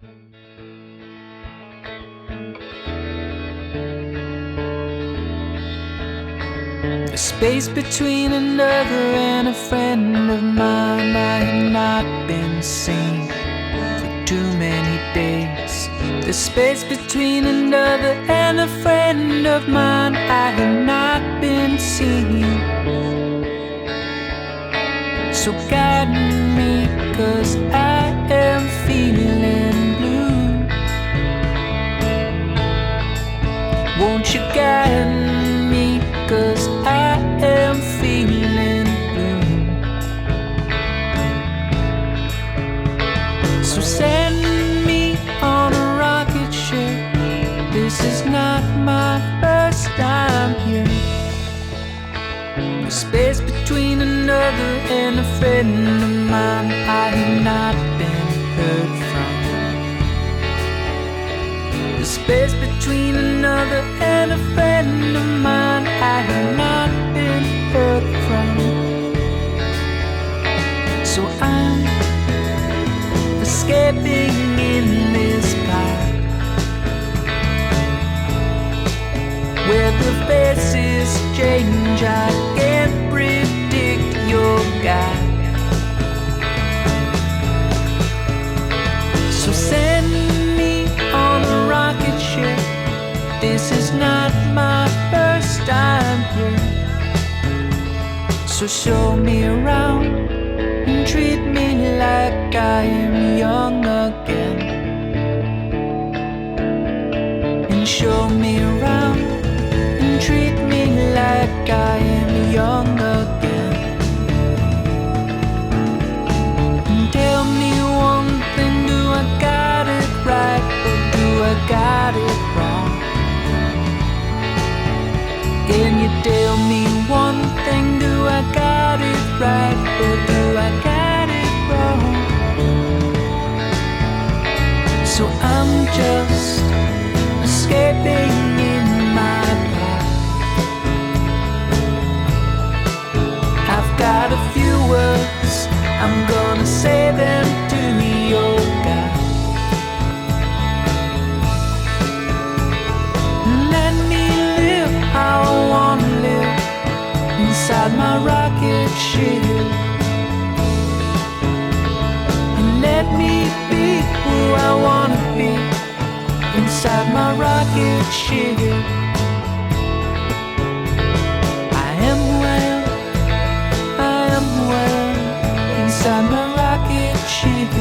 The space between another and a friend of mine, I have not been seen for too many days. The space between another and a friend of mine, I have not been seen. So guide me, 'cause I am feeling blue. Won't you guide me, 'cause I am feeling blue. So send me on a rocket ship. This is not my first time here. The space between another and a friend of mine, I have not been heard from. The space between another and a friend of mine, I have not been heard from. So I'm escaping in this pipe, where the faces change. I can't predict your guide. So send me on a rocket ship. This is not my first time here. So show me around and treat me like I am young again. And show me around and treat me like I am young again. And tell me one thing, do I got it right or do I got it wrong? Can you tell me one thing, do I got it right or do I got it wrong? So I'm just escaping in my path. I've got a few words, I'm gonna say them to your guy. Let me live how I wanna live inside my rocket ship. And let me be who I wanna be inside my rocket ship. I am who I am, I am who I am inside my rocket ship.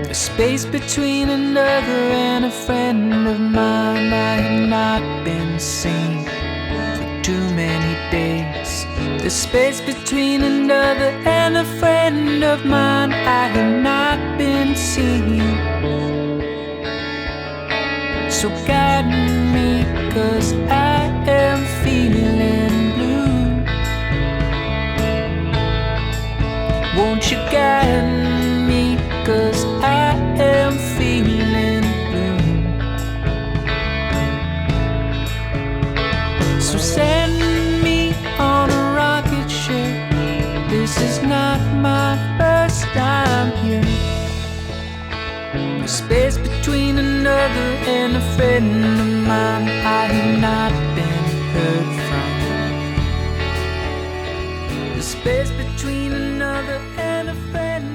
The space between another and a friend of mine, I have not been seen for too many days. The space between another and a friend of mine, I have not been seen. So guide me, 'cause I am feeling blue. Won't you guide me, 'cause I am feeling blue. So send me on a rocket ship. This is not my first time here. The space between another and a friend of mine, I have not been heard from. The space between another and a friend